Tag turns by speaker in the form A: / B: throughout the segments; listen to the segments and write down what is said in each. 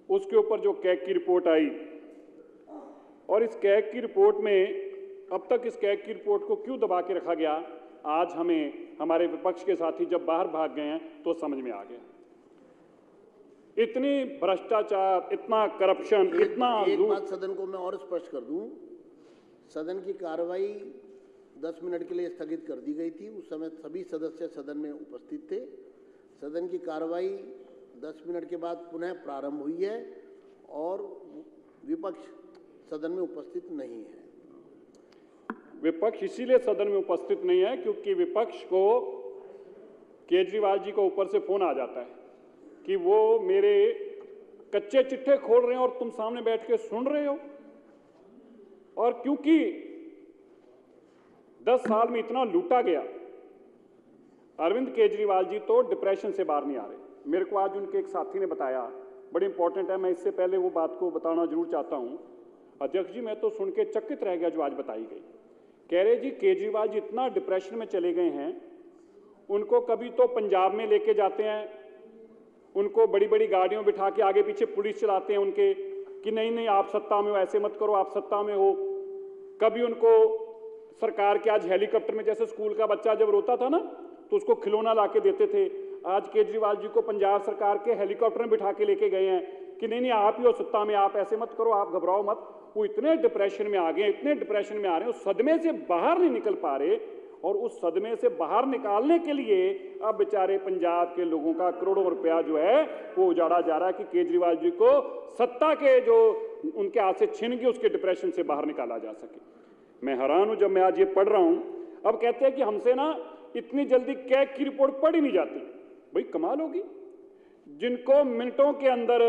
A: उसके ऊपर जो कैग की रिपोर्ट आई, और इस कैग की रिपोर्ट में अब तक इस कैग की रिपोर्ट को क्यों दबा के रखा गया, आज हमें हमारे विपक्ष के साथी जब बाहर भाग गए हैं तो समझ में आ गया। इतनी भ्रष्टाचार, इतना करप्शन, इतना
B: एक बात सदन को मैं और स्पष्ट कर दूं, सदन की कार्रवाई 10 मिनट के लिए स्थगित कर दी गई थी। उस समय सभी सदस्य सदन में उपस्थित थे। सदन की कार्रवाई 10 मिनट के बाद पुनः प्रारंभ हुई है और विपक्ष सदन में उपस्थित नहीं है।
A: विपक्ष इसीलिए सदन में उपस्थित नहीं है क्योंकि विपक्ष को केजरीवाल जी को ऊपर से फोन आ जाता है कि वो मेरे कच्चे चिट्ठे खोल रहे हैं और तुम सामने बैठ के सुन रहे हो। और क्योंकि 10 साल में इतना लूटा गया, अरविंद केजरीवाल जी तो डिप्रेशन से बाहर नहीं आ रहे। मेरे को आज उनके एक साथी ने बताया, बड़ी इंपॉर्टेंट है, मैं इससे पहले वो बात को बताना जरूर चाहता हूं। अध्यक्ष जी, मैं तो सुन के चकित रह गया जो आज बताई गई। कह रहे जी केजरीवाल जी इतना डिप्रेशन में चले गए हैं, उनको कभी तो पंजाब में लेके जाते हैं, उनको बड़ी बड़ी गाड़ियों बिठा के आगे पीछे पुलिस चलाते हैं उनके कि नहीं नहीं आप सत्ता में हो, ऐसे मत करो, आप सत्ता में हो। कभी उनको सरकार के आज हेलीकॉप्टर में, जैसे स्कूल का बच्चा जब रोता था ना तो उसको खिलौना ला के देते थे, आज केजरीवाल जी को पंजाब सरकार के हेलीकॉप्टर में बिठा के लेके गए हैं कि नहीं नहीं आप ही हो सत्ता में, आप ऐसे मत करो, आप घबराओ मत। वो इतने डिप्रेशन में आ गए, इतने डिप्रेशन में आ रहे हैं, उस सदमे से बाहर नहीं निकल पा रहे। और उस सदमे से बाहर निकालने के लिए अब बेचारे पंजाब के लोगों का करोड़ों रुपया जो है वो उजाड़ा जा रहा है कि केजरीवाल जी को सत्ता के जो उनके हाथ से छिन गए उसके डिप्रेशन से बाहर निकाला जा सके। मैं हैरान हूं जब मैं आज ये पढ़ रहा हूं। अब कहते हैं कि हमसे ना इतनी जल्दी कैग की रिपोर्ट पढ़ ही नहीं जाती। भाई कमाल होगी, जिनको मिनटों के अंदर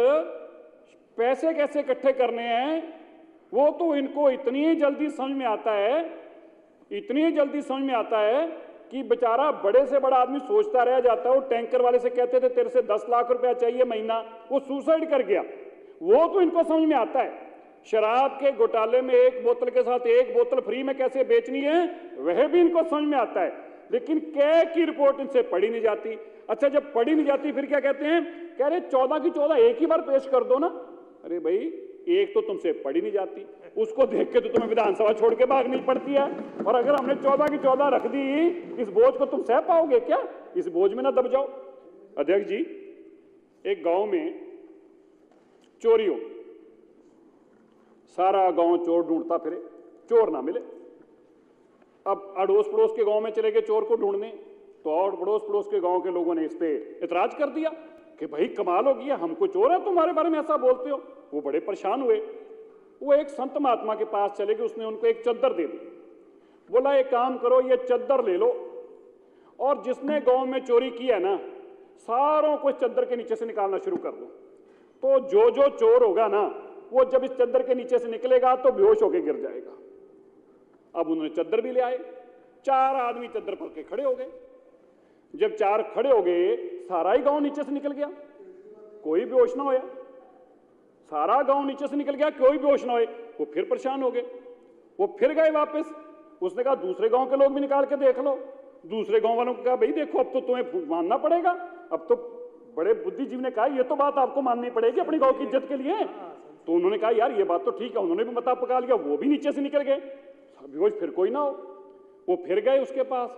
A: पैसे कैसे इकट्ठे करने हैं वो तो इनको इतनी जल्दी समझ में आता है, इतनी जल्दी समझ में आता है कि बेचारा बड़े से बड़ा आदमी सोचता रह जाता है। वो टैंकर वाले से कहते थे तेरे से 10 लाख रुपया चाहिए महीना, वो सुसाइड कर गया। वो तो इनको समझ में आता है। शराब के घोटाले में एक बोतल के साथ एक बोतल फ्री में कैसे बेचनी है वह भी इनको समझ में आता है, लेकिन कैग की रिपोर्ट इनसे पढ़ी नहीं जाती। अच्छा, जब पढ़ी नहीं जाती फिर क्या कहते हैं, कह रहे 14 की 14 एक ही बार पेश कर दो ना। अरे भाई, एक तो तुमसे पढ़ी नहीं जाती, उसको देख के तो तुम्हें विधानसभा छोड़ के भागनी पड़ती है। और अगर हमने 14 की 14 रख दी, इस बोझ को तुम सह पाओगे क्या? इस बोझ में ना दब जाओ। अध्यक्ष जी, एक गांव में चोरी हो, सारा गांव चोर ढूंढता फिरे, चोर ना मिले। अब अड़ोस पड़ोस के गांव में चले गए चोर को ढूंढने, तो और अड़ोस पड़ोस के गांव के लोगों ने इस पे इतराज कर दिया कि भाई कमाल हो गया, हमको चोर है तुम्हारे बारे में ऐसा बोलते हो। वो बड़े परेशान हुए। वो एक संत महात्मा के पास चले गए, उसने उनको एक चद्दर दे दी। बोला एक काम करो, ये चद्दर ले लो और जिसने गांव में चोरी की है ना, सारों को इस चद्दर के नीचे से निकालना शुरू कर दो। तो जो जो चोर होगा ना, वो जब इस चद्दर के नीचे से निकलेगा तो बेहोश होकर गिर जाएगा। अब उन्होंने चद्दर भी ले आए, 4 आदमी चद्दर पकड़ के खड़े हो गए। जब 4 खड़े हो गए, सारा ही गांव नीचे से निकल गया, कोई बेहोश ना होया। सारा गांव नीचे से निकल गया, कोई बेहोश ना होए। वो फिर परेशान हो गए, वो फिर गए वापस। उसने कहा दूसरे गांव के लोग भी निकाल के देख लो। दूसरे गांव वालों को कहा भाई देखो, अब तो तुम्हें मानना पड़ेगा। अब तो बड़े बुद्धिजीवी ने कहा ये तो बात आपको माननी पड़ेगी अपनी गांव की इज्जत के लिए। तो उन्होंने कहा यार ये बात तो ठीक है, उन्होंने भी मता पका लिया, वो भी नीचे से निकल गए। बेहोश फिर कोई ना हो। वो फिर गए उसके पास।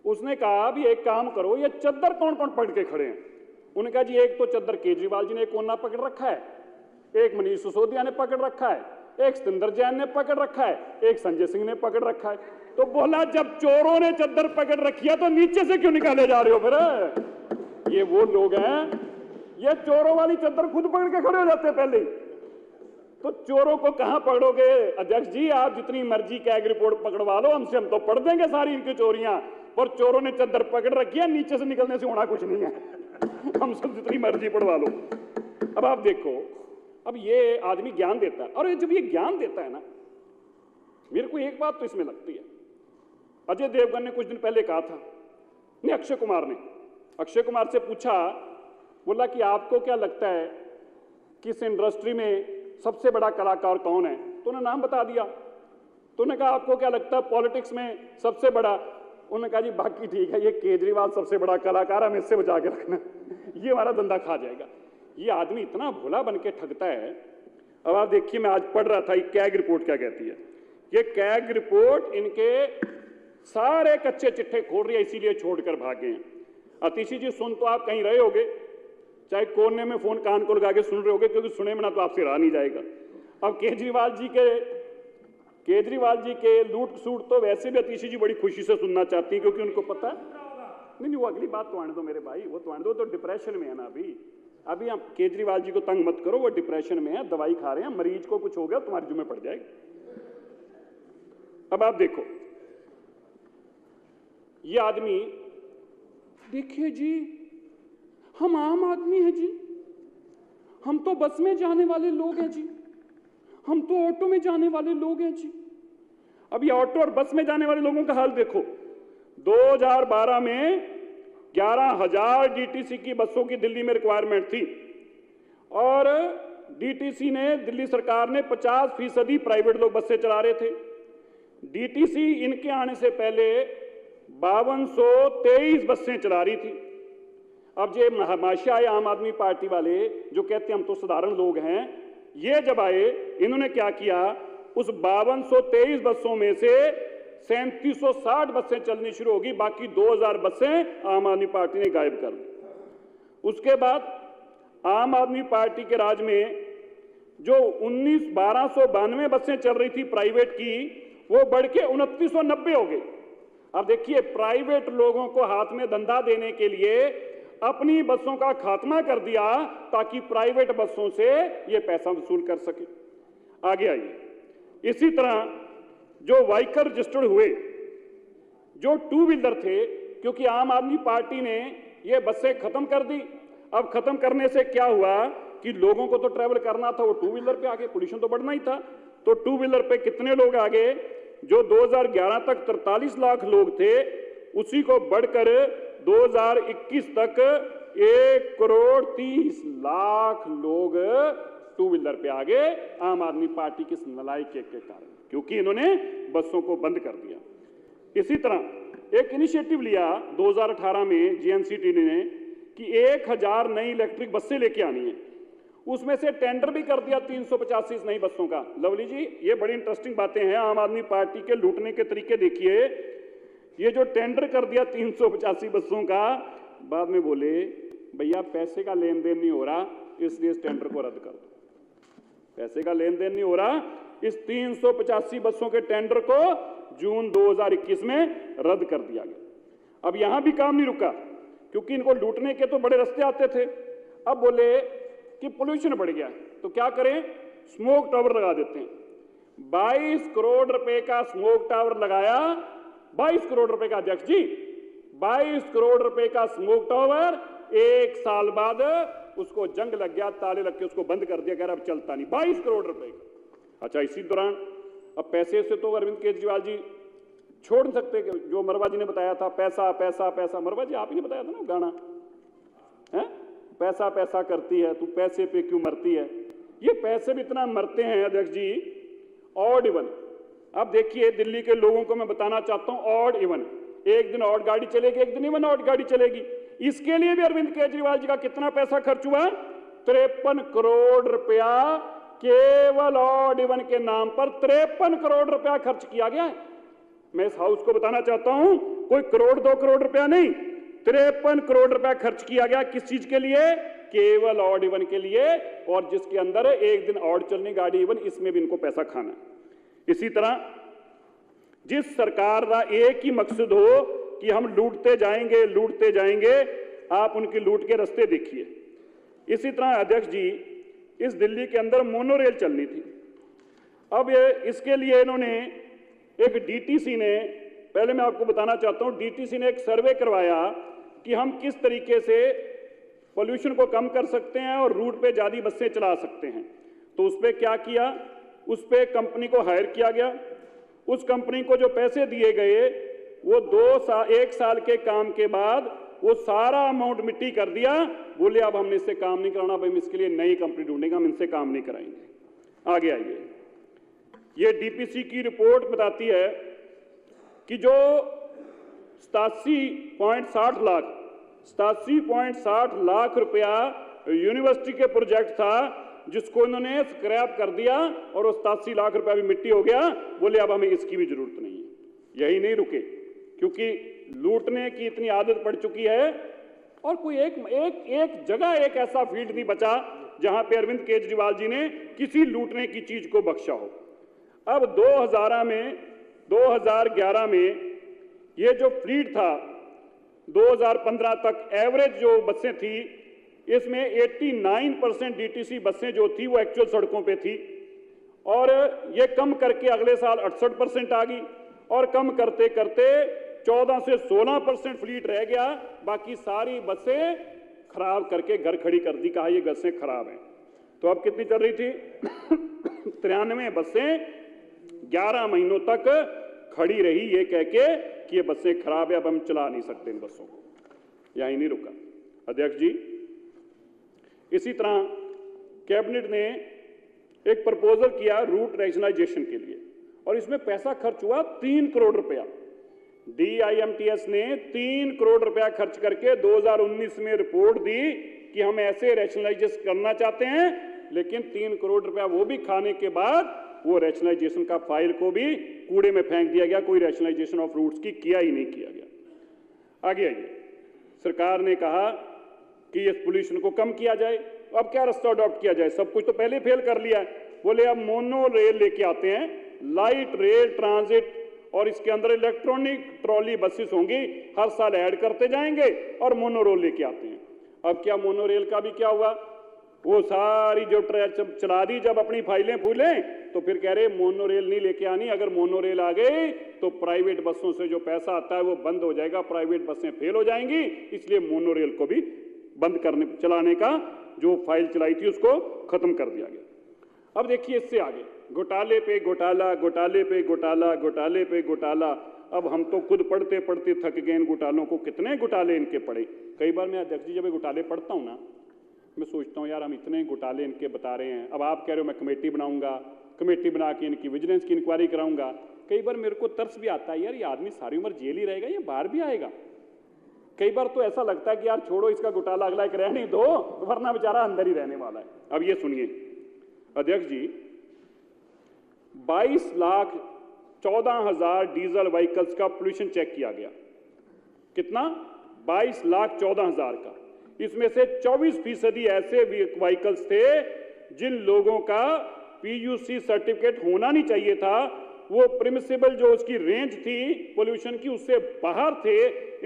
A: उसने कहा भी एक काम करो, ये चद्दर कौन कौन पकड़ के खड़े हैं? उन्होंने कहा जी एक तो चद्दर केजरीवाल जी ने एक कोना पकड़ रखा है, एक मनीष सिसोदिया ने पकड़ रखा है, एक सतिंदर जैन ने पकड़ रखा है, एक संजय सिंह ने पकड़ रखा है। तो बोला जब चोरों ने चद्दर पकड़ रखी है तो नीचे से क्यों निकाले जा रहे हो? फिर ये वो लोग हैं, ये चोरों वाली चद्दर खुद पकड़ के खड़े हो जाते हैं पहले ही। तो चोरों को कहां पकड़ोगे? अध्यक्ष जी, आप जितनी मर्जी कैग रिपोर्ट पकड़वा लो हमसे, हम तो पढ़ देंगे सारी इनकी चोरियां, पर चोरों ने चद्दर पकड़ रखी है, नीचे से निकलने से होना कुछ नहीं है। हम सब जितनी मर्जी पढ़वा लो। अब आप देखो, अब ये आदमी ज्ञान देता है, और जब ये ज्ञान देता है ना, मेरे को एक बात तो इसमें लगती है। अजय देवगन ने कुछ दिन पहले कहा था, नहीं अक्षय कुमार से पूछा, बोला कि आपको क्या लगता है कि इस इंडस्ट्री में सबसे बड़ा कलाकार कौन है? तो उन्होंने नाम बता दिया। तो उन्होंने कहा आपको क्या लगता है पॉलिटिक्स में सबसे बड़ा? उन्होंने कहा जी बाकी ठीक है, ये केजरीवाल सबसे बड़ा कलाकार है, हमें इससे बचा के रखना, ये हमारा धंधा खा जाएगा। ये आदमी इतना भोला बन के ठगता है। अब आप देखिए, मैं आज पढ़ रहा था, ये कैग रिपोर्ट क्या कहती है। ये कैग रिपोर्ट इनके सारे कच्चे चिट्ठे खोल रही है, इसीलिए छोड़कर भागे हैं। अतिशी जी, सुन तो आप कहीं रहे होगे, चाहे कोने में फोन कान को लगा के सुन रहे होगे, क्योंकि सुने में ना तो आपसे रहा नहीं जाएगा। अब केजरीवाल जी के लूट सूट तो वैसे भी अतिशी जी बड़ी खुशी से सुनना चाहती हैं, क्योंकि उनको पता है। नहीं, वो अगली बात तो आने दो मेरे भाई, वो तो आने दो, तो डिप्रेशन में है ना अभी हम केजरीवाल जी को तंग मत करो, वो डिप्रेशन में है, दवाई खा रहे हैं, मरीज को कुछ हो गया तुम्हारी जुम्मे पड़ जाएगी। अब आप देखो, ये आदमी देखिए जी, हम आम आदमी हैं जी, हम तो बस में जाने वाले लोग हैं जी, हम तो ऑटो में जाने वाले लोग हैं जी। अब ये ऑटो और बस में जाने वाले लोगों का हाल देखो। 2012 में 11,000 डीटीसी की बसों की दिल्ली में रिक्वायरमेंट थी, और डीटीसी ने, दिल्ली सरकार ने 50% प्राइवेट लोग बसें चला रहे थे। डीटीसी इनके आने से पहले 5223 बसें चला रही थी। अब ये महाशय आए आम आदमी पार्टी वाले, जो कहते हैं हम तो साधारण लोग हैं, ये जब आए, इन्होंने क्या किया, उस 5223 बसों में से 3760 बसें चलनी शुरू होगी, बाकी 2000 बसें आम आदमी पार्टी ने गायब कर दी। उसके बाद आम आदमी पार्टी के राज में जो 1292 बसें चल रही थी प्राइवेट की, वो बढ़ के 2990 हो गई। अब देखिए, प्राइवेट लोगों को हाथ में धंधा देने के लिए अपनी बसों का खात्मा कर दिया, ताकि प्राइवेट बसों से ये पैसा वसूल कर सके। आगे आइए, इसी तरह जो व्हीकल रजिस्टर्ड हुए, जो टू व्हीलर थे, क्योंकि आम आदमी पार्टी ने ये बसें खत्म कर दी। अब खत्म करने से क्या हुआ कि लोगों को तो ट्रैवल करना था, वो टू व्हीलर पे आ गए, पोल्यूशन तो बढ़ना ही था। तो टू व्हीलर पे कितने लोग आ गए, जो 2011 तक 43 लाख लोग थे, उसी को बढ़कर 2021 तक 1,30,00,000 लोग टू व्हीलर पे आ गए, आम आदमी पार्टी की नालायकी के कारण, क्योंकि इन्होंने बसों को बंद कर दिया। इसी तरह एक इनिशिएटिव लिया 2018 में जीएनसीटी ने कि 1000 नई इलेक्ट्रिक बसें लेके आनी है। उसमें से टेंडर भी कर दिया 385 नई बसों का। लवली जी, ये बड़ी इंटरेस्टिंग बातें हैं, आम आदमी पार्टी के लूटने के तरीके देखिए। ये जो टेंडर कर दिया 385 बसों का, बाद में बोले भैया पैसे का लेन देन नहीं हो रहा, इसलिए इस टेंडर को रद्द कर दो। पैसे का लेन देन नहीं हो रहा, इस 385 बसों के टेंडर को जून 2021 में रद्द कर दिया गया। अब यहां भी काम नहीं रुका, क्योंकि इनको लूटने के तो बड़े रास्ते आते थे। अब बोले कि पोल्यूशन बढ़ गया, तो क्या करें, स्मोक टावर लगा देते हैं। 22 करोड़ रुपए का स्मोक टावर लगाया, 22 करोड़ रुपए का, अध्यक्ष जी 22 करोड़ रुपए का स्मोक टावर, 1 साल बाद उसको जंग लग गया, ताले लग के उसको बंद कर दिया, कह रहा अब चलता नहीं। 22 करोड़ रुपए का। अच्छा, इसी दौरान अब पैसे से तो अरविंद केजरीवाल जी छोड़ नहीं सकते, जो मरवा जी ने बताया था, पैसा पैसा पैसा। मरवा जी, आप ही ने बताया था ना गाना, है पैसा पैसा करती है तू, पैसे पे क्यों मरती है। ये पैसे भी इतना मरते हैं अध्यक्ष जी, ऑड इवन। अब देखिए, दिल्ली के लोगों को मैं बताना चाहता हूं, ऑड इवन, एक दिन ऑड गाड़ी चलेगी, एक दिन इवन ऑड गाड़ी चलेगी। इसके लिए भी अरविंद केजरीवाल जी का कितना पैसा खर्च हुआ, 53 करोड़ रुपया केवल ऑड इवन के नाम पर 53 करोड़ रुपया खर्च किया गया है। मैं इस हाउस को बताना चाहता हूं, कोई करोड़ 2 करोड़ रुपया नहीं, 53 करोड़ रुपया खर्च किया गया। किस चीज के लिए, केवल ऑड इवन के लिए, और जिसके अंदर एक दिन ऑड चलनी गाड़ी इवन, इसमें भी इनको पैसा खाना। इसी तरह जिस सरकार का एक ही मकसद हो कि हम लूटते जाएंगे, आप उनकी लूट के रास्ते देखिए। इसी तरह अध्यक्ष जी, इस दिल्ली के अंदर मोनो रेल चलनी थी। अब इसके लिए इन्होंने एक डीटीसी ने, पहले मैं आपको बताना चाहता हूं, डीटीसी ने एक सर्वे करवाया कि हम किस तरीके से पोल्यूशन को कम कर सकते हैं और रूट पे ज्यादा बसें चला सकते हैं। तो उस पर क्या किया, उस पर कंपनी को हायर किया गया। उस कंपनी को जो पैसे दिए गए, वो 1 साल के काम के बाद वो सारा अमाउंट मिट्टी कर दिया। बोले अब हमने इससे काम नहीं कराना, भाई हम इसके लिए नई कंपनी ढूंढेंगे, हम इनसे काम नहीं कराएंगे। आगे आइए, ये डीपीसी की रिपोर्ट बताती है कि जो 87.60 लाख रुपया यूनिवर्सिटी के प्रोजेक्ट था जिसको इन्होंने स्क्रैप कर दिया और 87 लाख रुपया भी मिट्टी हो गया। बोले अब हमें इसकी भी जरूरत नहीं है। यही नहीं रुके, क्योंकि लूटने की इतनी आदत पड़ चुकी है और कोई एक जगह एक ऐसा फील्ड नहीं बचा जहां पे अरविंद केजरीवाल जी ने किसी लूटने की चीज को बख्शा हो। अब 2011 में ये जो फ्लीट था, 2015 तक एवरेज जो बसें थी, इसमें 89% डीटीसी बसें जो थी वो एक्चुअल सड़कों पे थी, और ये कम करके अगले साल 68% आ गई, और कम करते करते 14 से 16% फ्लीट रह गया। बाकी सारी बसें खराब करके घर खड़ी कर दी, कहा ये बसें खराब हैं। तो अब कितनी चल रही थी? 93 बसें 11 महीनों तक खड़ी रही, ये कह के कि ये बसें खराब है, अब हम चला नहीं सकते इन बसों को। यहीं नहीं रुका अध्यक्ष जी। इसी तरह कैबिनेट ने एक प्रपोजल किया रूट रैशनलाइजेशन के लिए, और इसमें पैसा खर्च हुआ 3 करोड़ रुपया। DIMTS ने 3 करोड़ रुपया खर्च करके 2019 में रिपोर्ट दी कि हम ऐसे रैशनलाइजेशन करना चाहते हैं, लेकिन 3 करोड़ रुपया वो भी खाने के बाद वो रैशनलाइजेशन का फाइल को भी कूड़े में फेंक दिया गया। कोई रैशनलाइजेशन ऑफ रूट्स की किया ही नहीं किया गया। आगे आइए, सरकार ने कहा कि इस पोल्यूशन को कम किया जाए। अब क्या रास्ता अडॉप्ट किया जाए? सब कुछ तो पहले फेल कर लिया है। बोले अब मोनो रेल लेके आते हैं, लाइट रेल ट्रांजिट, और इसके अंदर इलेक्ट्रॉनिक ट्रॉली बसेस होंगी, हर साल ऐड करते जाएंगे और मोनो रेल लेके आते हैं। अब क्या मोनो रेल का भी क्या हुआ? वो सारी जो चला दी, जब अपनी फाइलें फूलें तो फिर कह रहे मोनो रेल नहीं लेके आनी। अगर मोनो रेल आ गई तो प्राइवेट बसों से जो पैसा आता है वो बंद हो जाएगा, प्राइवेट बसें फेल हो जाएंगी, इसलिए मोनो रेल को भी बंद करने चलाने का जो फाइल चलाई थी उसको खत्म कर दिया गया। अब देखिए इससे आगे घोटाले पे घोटाला, घोटाले पे घोटाला, घोटाले पे घोटाला। अब हम तो खुद पढ़ते पढ़ते थक गए इन घोटालों को, कितने घोटाले इनके पड़े। कई बार मैं अध्यक्ष जी जब घोटाले पढ़ता हूँ ना, मैं सोचता हूँ यार हम इतने घोटाले इनके बता रहे हैं, अब आप कह रहे हो मैं कमेटी बनाऊंगा, कमेटी बना के इनकी विजिलेंस की इंक्वायरी कराऊंगा। कई बार मेरे को तरस भी आता है, यार ये आदमी सारी उम्र जेल ही रहेगा या बाहर भी आएगा। कई बार तो ऐसा लगता है कि यार छोड़ो इसका घोटाला, अगला एक रहने दो, वरना बेचारा अंदर ही रहने वाला है। अब ये सुनिए अध्यक्ष जी, 22,14,000 डीजल व्हीकल्स का पोल्यूशन चेक किया गया। कितना? 22,14,000 का। इसमें से 24% ऐसे व्हीकल्स थे जिन लोगों का PUC सर्टिफिकेट होना नहीं चाहिए था, वो परमिसिबल जो उसकी रेंज थी पोल्यूशन की उससे बाहर थे।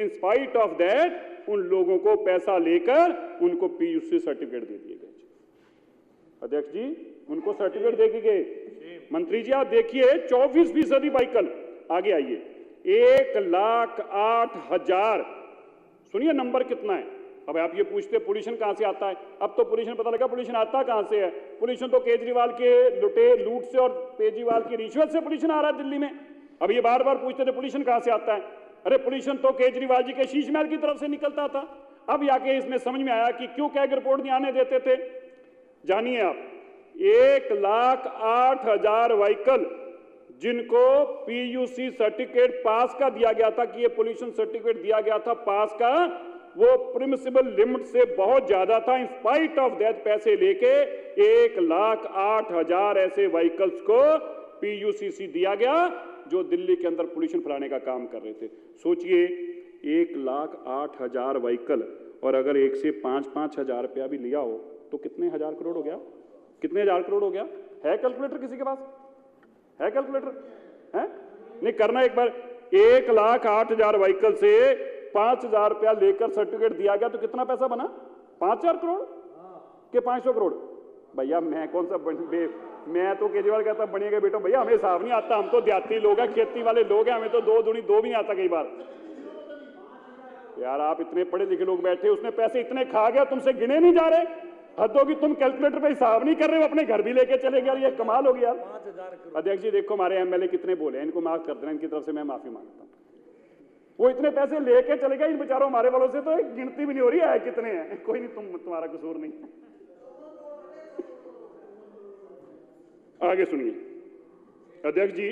A: इन स्पाइट ऑफ दैट उन लोगों को पैसा लेकर उनको PUC सर्टिफिकेट दे दिए गए। अध्यक्ष जी उनको सर्टिफिकेट दे के गए। मंत्री जी आप देखिए 24% व्हीकल। आगे आइए, 1,08,000। सुनिए नंबर कितना है। अब आप ये पूछते हैं पोल्यूशन कहां से आता है? अब तो पोल्यूशन पता लगा, पोल्यूशन आता कहां से है। पोल्यूशन तो केजरीवाल के लूट से और केजरीवाल की रिश्वत से पोल्यूशन आ रहा है दिल्ली में। अब ये बार बार पूछते थे पोल्यूशन कहां से आता है। अरे पोल्यूशन तो केजरीवाल जी के शीश महल की तरफ से निकलता था। अब जाके इसमें समझ में आया कि क्यों कैग रिपोर्ट नहीं आने देते थे। जानिए आप, 1,08,000 व्हीकल जिनको PUC सर्टिफिकेट पास का दिया गया था, कि ये पोल्यूशन सर्टिफिकेट दिया गया था पास का, वो परमिसिबल लिमिट से बहुत ज्यादा था। इन स्पाइट ऑफ दैट पैसे लेके 1,08,000 ऐसे व्हीकल्स को PUCC दिया गया जो दिल्ली के अंदर पोल्यूशन फैलाने का काम कर रहे थे। सोचिए 1,08,000 व्हीकल, और अगर 1 से 5-5 हजार रुपया भी लिया हो तो कितने हजार करोड़ हो गया? कितने हजार करोड़ हो गया? है कैलकुलेटर किसी के पास? है कैलकुलेटर? है नहीं करना एक बार। 1,08,000 व्हीकल से 5,000 रुपया लेकर सर्टिफिकेट दिया गया तो कितना पैसा बना? 5,000 करोड़ के 500 करोड़। भैया मैं कौन सा मैं तो केजरीवाल कहता बनिएगा बेटो, भैया हमें हिसाब नहीं आता, हम तो देहाती लोग हैं, खेती वाले लोग हैं, हमें तो 2 दूनी 2 भी नहीं आता कई बार। यार आप इतने पढ़े लिखे लोग बैठे, उसने पैसे इतने खा गया, तुमसे गिने नहीं जा रहे। हद होगी, तुम कैलकुलेटर पे हिसाब नहीं कर रहे हो, अपने घर भी लेके चले गए। ये कमाल हो गया। अध्यक्ष जी देखो हमारे MLA कितने बोले, इनको माफ कर देना, इनकी तरफ से मैं माफी मांगता हूं। वो इतने पैसे लेके चले गए इन बेचारों हमारे वालों से, तो एक गिनती भी नहीं हो रही है कितने हैं। कोई नहीं, तुम्हारा कसूर नहीं। आगे सुनिए अध्यक्ष जी,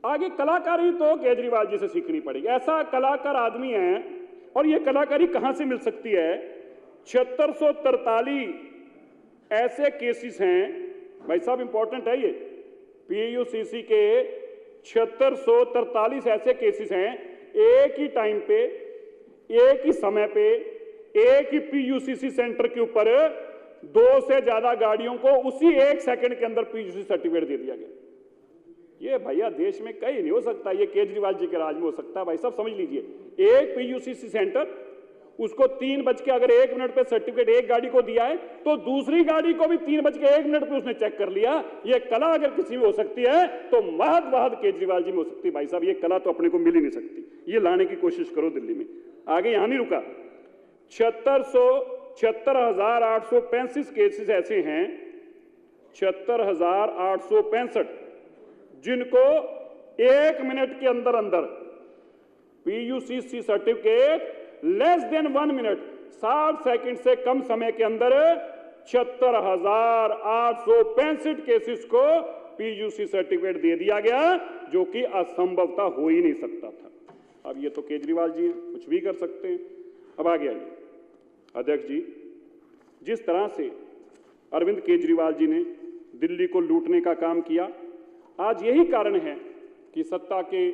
A: आगे कलाकारी तो केजरीवाल जी से सीखनी पड़ेगी। ऐसा कलाकार आदमी है, और ये कलाकारी कहां से मिल सकती है? 7643 ऐसे केसेस हैं, भाई साहब इंपॉर्टेंट है ये, पीयूसीसी के 7643 ऐसे केसेस हैं, एक ही टाइम पे, एक ही समय पे, एक ही पीयूसीसी सेंटर के ऊपर 2 से ज्यादा गाड़ियों को उसी 1 सेकंड के अंदर पीयूसीसी सर्टिफिकेट दे दिया गया। ये भैया देश में कहीं नहीं हो सकता, ये केजरीवाल जी के राज में हो सकता है। भाई साहब समझ लीजिए, एक पीयूसीसी सेंटर, उसको 3:01 पे सर्टिफिकेट एक गाड़ी को दिया है, तो दूसरी गाड़ी को भी 3:01 पे उसने चेक कर लिया। ये कला अगर किसी में हो सकती है तो महद केजरीवाल जी में हो सकती है। भाई साहब ये कला तो अपने को मिल ही नहीं सकती, ये लाने की कोशिश करो दिल्ली में। आगे यहां नहीं रुका, 76,835 केसेस ऐसे हैं, 76,865, जिनको 1 मिनट के अंदर अंदर PUCC certificate less than 1 minute, 60 second से कम समय के अंदर 76,865 केसेस को पीयूसी सर्टिफिकेट दे दिया गया, जो कि असंभवता हो ही नहीं सकता था। अब ये तो केजरीवाल जी कुछ भी कर सकते हैं। अब आगे आइए अध्यक्ष जी, जिस तरह से अरविंद केजरीवाल जी ने दिल्ली को लूटने का काम किया, आज यही कारण है कि सत्ता के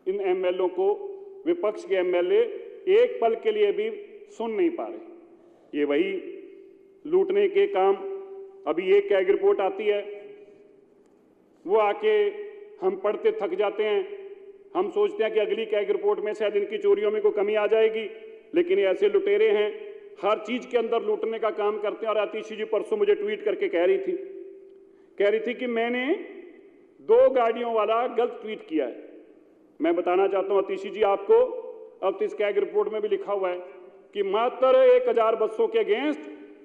A: इन एमएलए को विपक्ष के एमएलए एक पल के लिए भी सुन नहीं पा रहे। ये वही लूटने के काम, अभी एक कैग रिपोर्ट आती है, वो आके हम पढ़ते थक जाते हैं, हम सोचते हैं कि अगली कैग रिपोर्ट में शायद इनकी चोरियों में कोई कमी आ जाएगी, लेकिन ये ऐसे लुटेरे हैं, हर चीज के अंदर लूटने का काम करते हैं। और आतिशी जी परसों मुझे ट्वीट करके कह रही थी कि मैंने 2 गाड़ियों वाला गलत ट्वीट किया है। मैं बताना चाहता हूं आतिशी जी आपको, अब तो इस कैग रिपोर्ट में भी लिखा हुआ है कि मात्र 1000 बसों के अगेंस्ट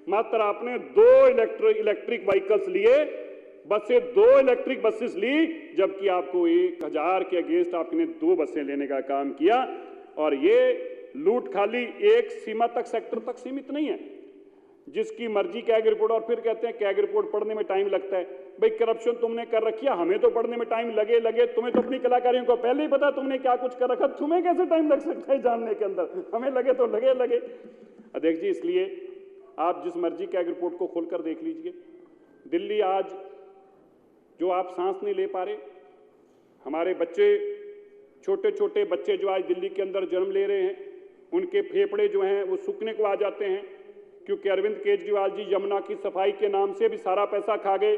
A: मात्र आपने 2 इलेक्ट्रिक व्हीकल्स लिए, बसें 2 इलेक्ट्रिक बसेस ली, जबकि आपको 1000 के अगेंस्ट आपने 2 बसें लेने का काम किया। और ये लूट खाली एक सीमा तक, सेक्टर तक सीमित नहीं है, जिसकी मर्जी कैग रिपोर्ट। और फिर कहते हैं कैग रिपोर्ट पढ़ने में टाइम लगता है। भाई करप्शन तुमने कर रखी है, हमें तो पढ़ने में टाइम लगे, तुम्हें तो अपनी कलाकारियों को पहले ही पता तुमने क्या कुछ कर रखा, तुम्हें कैसे टाइम लग सकता है जानने के अंदर, हमें लगे तो लगे। अध्यक्ष जी, इसलिए आप जिस मर्जी कैग रिपोर्ट को खोलकर देख लीजिए, दिल्ली आज जो आप सांस नहीं ले पा रहे, हमारे बच्चे, छोटे छोटे बच्चे जो आज दिल्ली के अंदर जन्म ले रहे हैं, उनके फेफड़े जो हैं वो सूखने को आ जाते हैं, क्योंकि अरविंद केजरीवाल जी यमुना की सफाई के नाम से भी सारा पैसा खा गए।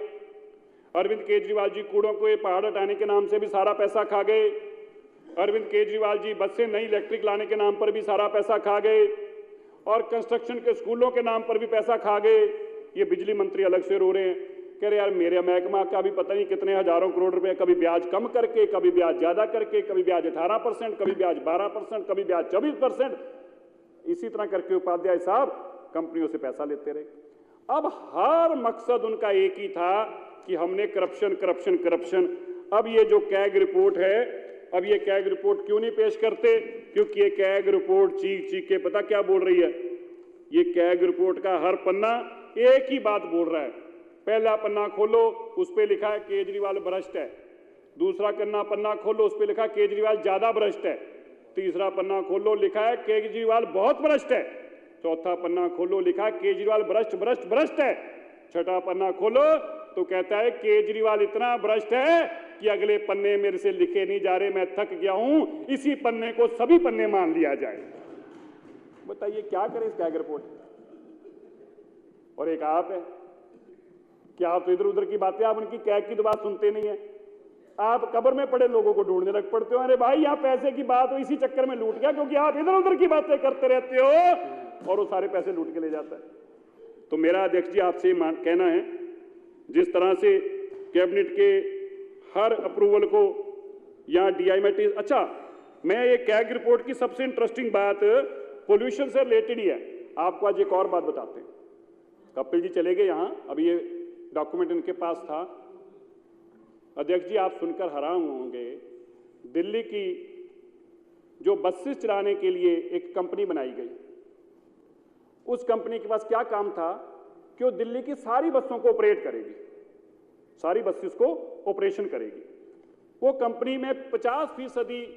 A: अरविंद केजरीवाल जी कूड़ों को पहाड़ हटाने के नाम से भी सारा पैसा खा गए। अरविंद केजरीवाल जी बसें नई इलेक्ट्रिक लाने के नाम पर भी सारा पैसा खा गए, और कंस्ट्रक्शन के स्कूलों के नाम पर भी पैसा खा गए। ये बिजली मंत्री अलग से रो रहे हैं, कह रहे यार मेरे महकमा का भी पता नहीं कितने हजारों करोड़ रुपए, कभी ब्याज कम करके, कभी ब्याज ज्यादा करके, कभी ब्याज 18%, कभी ब्याज 12%, कभी ब्याज 24%, इसी तरह करके उपाध्याय साहब कंपनियों से पैसा लेते रहे। अब हर मकसद उनका एक ही था कि हमने करप्शन। अब ये जो कैग रिपोर्ट है, अब ये कैग रिपोर्ट क्यों नहीं पेश करते? क्योंकि ये कैग रिपोर्ट चीख के पता क्या बोल रही है? ये कैग रिपोर्ट का हर पन्ना एक ही बात बोल रहा है। पहला पन्ना खोलो, उस पर लिखा है केजरीवाल भ्रष्ट है। दूसरा पन्ना खोलो, उस पर लिखा है केजरीवाल ज्यादा भ्रष्ट है। तीसरा पन्ना खोलो, लिखा है केजरीवाल बहुत भ्रष्ट है। चौथा पन्ना खोलो, लिखा है केजरीवाल भ्रष्ट है। छठा पन्ना खोलो तो कहता है केजरीवाल इतना भ्रष्ट है कि अगले पन्ने मेरे से लिखे नहीं जा रहे, मैं थक गया हूं, इसी पन्ने को सभी पन्ने मान लिया जाए। बताइए क्या करें इस कैग रिपोर्ट? और एक आप है कि आप तो इधर उधर की बातें, आप उनकी कैग की तो बात सुनते नहीं है, आप कब्र में पड़े लोगों को ढूंढने लग पड़ते हो। अरे भाई यहाँ पैसे की बात हो, इसी चक्कर में लूट गया, क्योंकि आप इधर उधर की बातें करते रहते हो और वो सारे पैसे लूट के ले जाता है। तो मेरा अध्यक्ष जी आपसे कहना है, जिस तरह से कैबिनेट के हर अप्रूवल को यहाँ डीआईमेटी, अच्छा मैं ये कैग रिपोर्ट की सबसे इंटरेस्टिंग बात पोल्यूशन से रिलेटेड ही है। आपको आज एक और बात बताते हैं। कपिल जी चले गए यहाँ, अभी ये डॉक्यूमेंट इनके पास था। अध्यक्ष जी आप सुनकर हैरान होंगे, दिल्ली की जो बसेस चलाने के लिए एक कंपनी बनाई गई, उस कंपनी के पास क्या काम था कि वो दिल्ली की सारी बसों को ऑपरेट करेगी, सारी बसेस को ऑपरेशन करेगी। वो कंपनी में 50%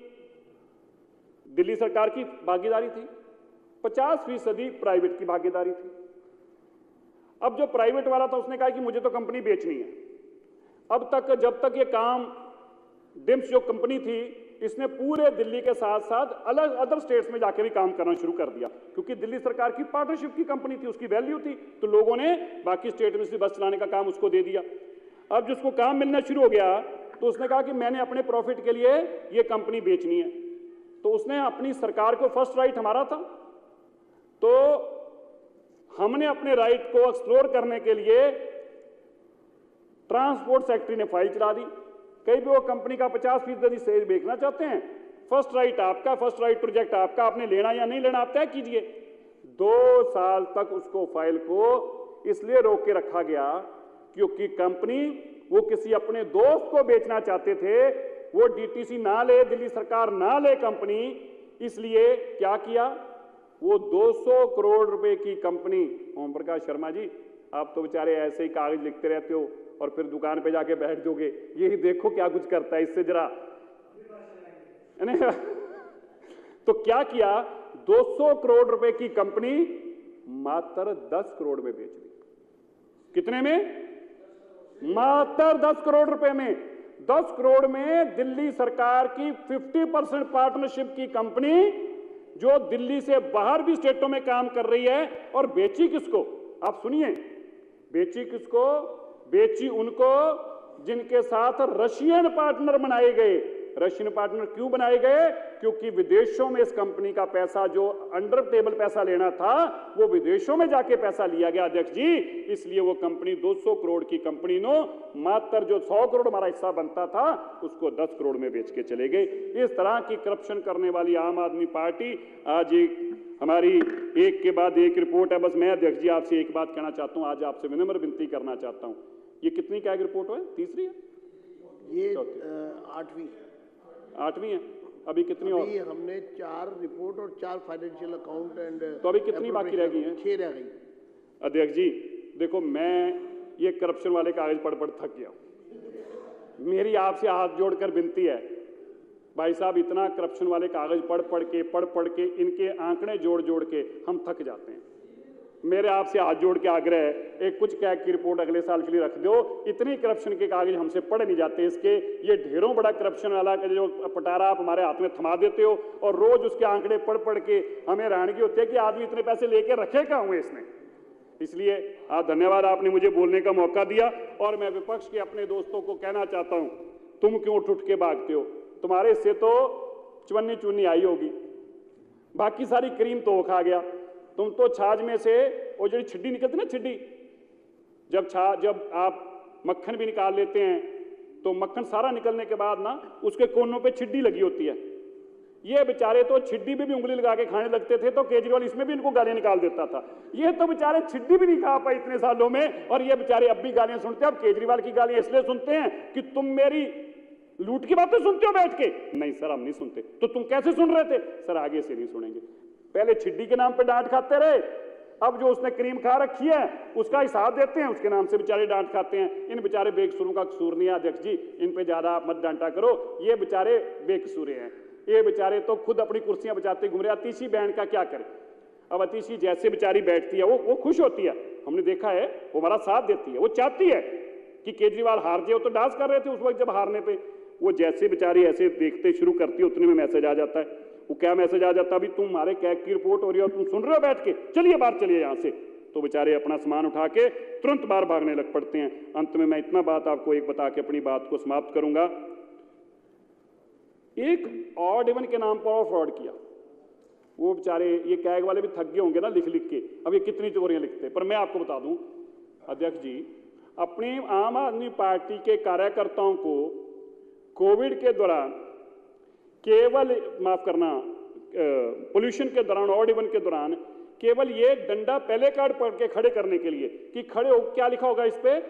A: दिल्ली सरकार की भागीदारी थी 50% प्राइवेट की भागीदारी थी। अब जो प्राइवेट वाला था उसने कहा कि मुझे तो कंपनी बेचनी है। अब तक जब तक ये काम डिम्स जो कंपनी थी इसने पूरे दिल्ली के साथ साथ अलग अदर स्टेट्स में जाके भी काम करना शुरू कर दिया, क्योंकि दिल्ली सरकार की पार्टनरशिप की कंपनी थी, उसकी वैल्यू थी, तो लोगों ने बाकी स्टेट में से बस चलाने का काम उसको दे दिया। अब जिसको काम मिलना शुरू हो गया तो उसने कहा कि मैंने अपने प्रॉफिट के लिए ये कंपनी बेचनी है। तो उसने अपनी सरकार को फर्स्ट राइट हमारा था, तो हमने अपने राइट को एक्सप्लोर करने के लिए ट्रांसपोर्ट सेक्रेटरी ने फाइल चला दी। कहीं भी वो कंपनी का 50% शेयर बेचना चाहते हैं, फर्स्ट राइट आपका, फर्स्ट राइट प्रोजेक्ट आपका, आपने लेना या नहीं लेना आप तय कीजिए। 2 साल तक उसको फाइल को इसलिए रोक के रखा गया क्योंकि कंपनी वो किसी अपने दोस्त को बेचना चाहते थे, वो डीटीसी ना ले, दिल्ली सरकार ना ले कंपनी, इसलिए क्या किया, वो 200 करोड़ रुपए की कंपनी। ओम प्रकाश शर्मा जी, आप तो बेचारे ऐसे ही कागज लिखते रहते हो और फिर दुकान पे जाके बैठ जाओगे, यही देखो क्या कुछ करता है इससे जरा। तो क्या किया, 200 करोड़ रुपए की कंपनी मात्र 10 करोड़ में बेच दी। कितने में? मात्र 10 करोड़ रुपए में। 10 करोड़ में दिल्ली सरकार की 50% पार्टनरशिप की कंपनी जो दिल्ली से बाहर भी स्टेटों में काम कर रही है, और बेची किसको? आप सुनिए, बेची किसको? बेची उनको जिनके साथ रशियन पार्टनर बनाए गए। रशियन पार्टनर क्यों बनाए गए? क्योंकि विदेशों में इस कंपनी का पैसा, जो अंडर टेबल पैसा लेना था, वो विदेशों में जाके पैसा लिया गया अध्यक्ष जी। इसलिए वो कंपनी 200 करोड़ की कंपनी नो मात्र जो 100 करोड़ हमारा हिस्सा बनता था उसको 10 करोड़ में बेच के चले गए। इस तरह की करप्शन करने वाली आम आदमी पार्टी आज हमारी एक के बाद एक रिपोर्ट है। बस मैं अध्यक्ष जी आपसे एक बात कहना चाहता हूं, आज आपसे विनम्र विनती करना चाहता हूं। ये कितनी क्या रिपोर्ट है? तीसरी है?
B: ये
A: 8वीं है। अभी कितनी और?
B: हमने 4 रिपोर्ट और 4 फाइनेंशियल अकाउंट एंड,
A: तो अभी कितनी बाकी रह गई हैं?
B: 6 रह गई।
A: अध्यक्ष जी देखो, मैं ये करप्शन वाले कागज पढ़ पढ़ थक गया। मेरी आपसे हाथ जोड़कर विनती है, भाई साहब, इतना करप्शन वाले कागज पढ़ पढ़ के इनके आंकड़े जोड़ जोड़ के हम थक जाते हैं। मेरे आपसे हाथ जोड़ के आग्रह है, एक कुछ कैग की रिपोर्ट अगले साल के लिए रख दो। इतनी करप्शन के कागज हमसे पढ़े नहीं जाते इसके। ये ढेरों बड़ा करप्शन वाला का जो पटारा आप हमारे हाथ में थमा देते हो और रोज उसके आंकड़े पढ़ पढ़ के हमें हैरानगी होती है कि आदमी इतने पैसे लेके रखे कहाँ हुए इसने। इसलिए आप धन्यवाद, आपने मुझे बोलने का मौका दिया। और मैं विपक्ष के अपने दोस्तों को कहना चाहता हूं, तुम क्यों उठ के भागते हो? तुम्हारे से तो चवन्नी चुन्नी आई होगी, बाकी सारी क्रीम तो वो खा गया। तुम तो छाछ में से वो जो छिड्डी निकलती ना, छिड्डी, जब आप मक्खन भी निकाल लेते हैं तो मक्खन सारा निकलने के बाद ना उसके कोनों पे छिड्डी लगी होती है। ये बेचारे तो छिड्डी भी उंगली लगा के खाने लगते थे, तो केजरीवाल इसमें भी इनको गालियां निकाल देता था। ये तो बेचारे छिड्डी भी नहीं खा पाए इतने सालों में, और ये बेचारे अब भी गालियां सुनते हैं। अब केजरीवाल की गालियां इसलिए सुनते हैं कि तुम मेरी लूट की बातें सुनते हो बैठ के। नहीं सर, हम नहीं सुनते। तो तुम कैसे सुन रहे थे? सर आगे से नहीं सुनेंगे। पहले छिड्डी के नाम पे डांट खाते रहे, अब जो उसने क्रीम खा रखी है उसका हिसाब देते हैं, उसके नाम से बेचारे डांट खाते हैं। इन बेचारे बेकसूरों का कसूर नहीं है अध्यक्ष जी, इन पे ज्यादा मत डांटा करो। ये बेचारे बेकसूरे हैं, ये बेचारे तो खुद अपनी कुर्सियां बचाते घूम रहे। अतीशी बहन का क्या करे? अब अतीशी जैसे बेचारी बैठती है वो खुश होती है, हमने देखा है, वो हमारा साथ देती है। वो चाहती है कि केजरीवाल हार जाए। तो डांस कर रहे थे उस वक्त जब हारने पे, वो जैसे बेचारी ऐसे देखते शुरू करती है उतने में मैसेज आ जाता है। वो क्या मैसेज आ जाता है? अभी तुम हमारे कैग की रिपोर्ट हो रही है और तुम सुन रहे हो बैठ के, चलिए बाहर चलिए यहां से। तो बेचारे अपना सामान उठा के तुरंत बाहर भागने लग पड़ते हैं। अंत में मैं इतना बात आपको एक बता के अपनी बात को समाप्त करूंगा। एक ऑड इवन के नाम पर और फ्रॉड किया। वो बेचारे ये कैग वाले भी थक गए होंगे ना लिख लिख के, अब ये कितनी चोरियां लिखते। पर मैं आपको बता दूं अध्यक्ष जी, अपनी आम आदमी पार्टी के कार्यकर्ताओं को कोविड के दौरान केवल, माफ करना, पोल्यूशन के दौरान, ऑड इवन के दौरान केवल ये डंडा पहले कार्ड पकड़ के खड़े करने के लिए कि खड़े हो, क्या लिखा होगा इस पे,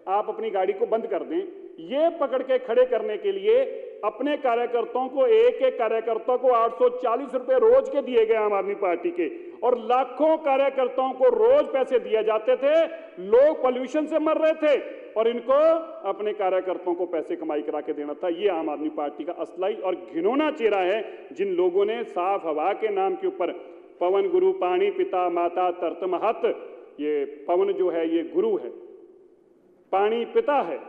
A: आप अपनी गाड़ी को बंद कर दें, ये पकड़ के खड़े करने के लिए अपने कार्यकर्ताओं को, एक एक कार्यकर्ता को 840 रुपए रोज के दिए गए आम आदमी पार्टी के, और लाखों कार्यकर्ताओं को रोज पैसे दिए जाते थे। लोग पोल्यूशन से मर रहे थे और इनको अपने कार्यकर्ताओं को पैसे कमाई करा के देना था। ये आम आदमी पार्टी का असलाई और घिनौना चेहरा है, जिन लोगों ने साफ हवा के नाम के ऊपर पवन गुरु पाणी पिता माता तरत महत। ये पवन जो है ये गुरु है, पानी पिता है,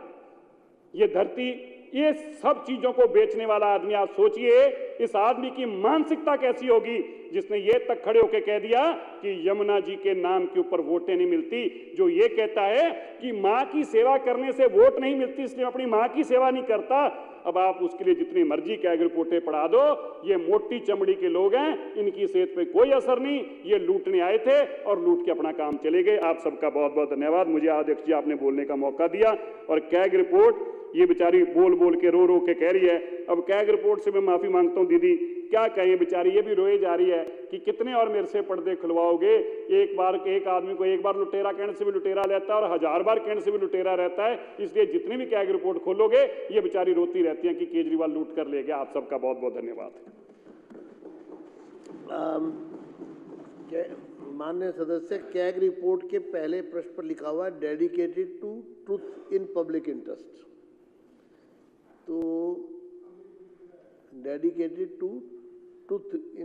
A: ये धरती, ये सब चीजों को बेचने वाला आदमी। आप सोचिए इस आदमी की मानसिकता कैसी होगी जिसने ये तक खड़े होकर कह दिया कि यमुना जी के नाम के ऊपर वोटें नहीं मिलती। जो ये कहता है कि मां की सेवा करने से वोट नहीं मिलती इसलिए अपनी मां की सेवा नहीं करता। अब आप उसके लिए जितनी मर्जी कैग रिपोर्टें पढ़ा दो, ये मोटी चमड़ी के लोग हैं, इनकी सेहत पे कोई असर नहीं। ये लूटने आए थे और लूट के अपना काम चले गए। आप सबका बहुत बहुत धन्यवाद, मुझे अध्यक्ष जी आपने बोलने का मौका दिया। और कैग रिपोर्ट ये बेचारी बोल बोल के रो रो के कह रही है। अब कैग रिपोर्ट से मैं माफी मांगता हूं दीदी, क्या कहें बेचारी, ये भी रोए जा रही है कि कितने और मेरे से पर्दे खुलवाओगे। एक बार एक आदमी को एक बार लुटेरा कहने से भी लुटेरा रहता है और 1000 बार कहने से भी लुटेरा रहता है। इसलिए जितनी भी कैग रिपोर्ट खोलोगे ये बेचारी रोती रहती है कि केजरीवाल लूट कर ले गया। आप सबका बहुत बहुत धन्यवाद।
B: माननीय सदस्य, कैग रिपोर्ट के पहले प्रश्न पर लिखा हुआ है dedicated to truth in public interest. तो डेडिकेटेड टू ट्रुथ इन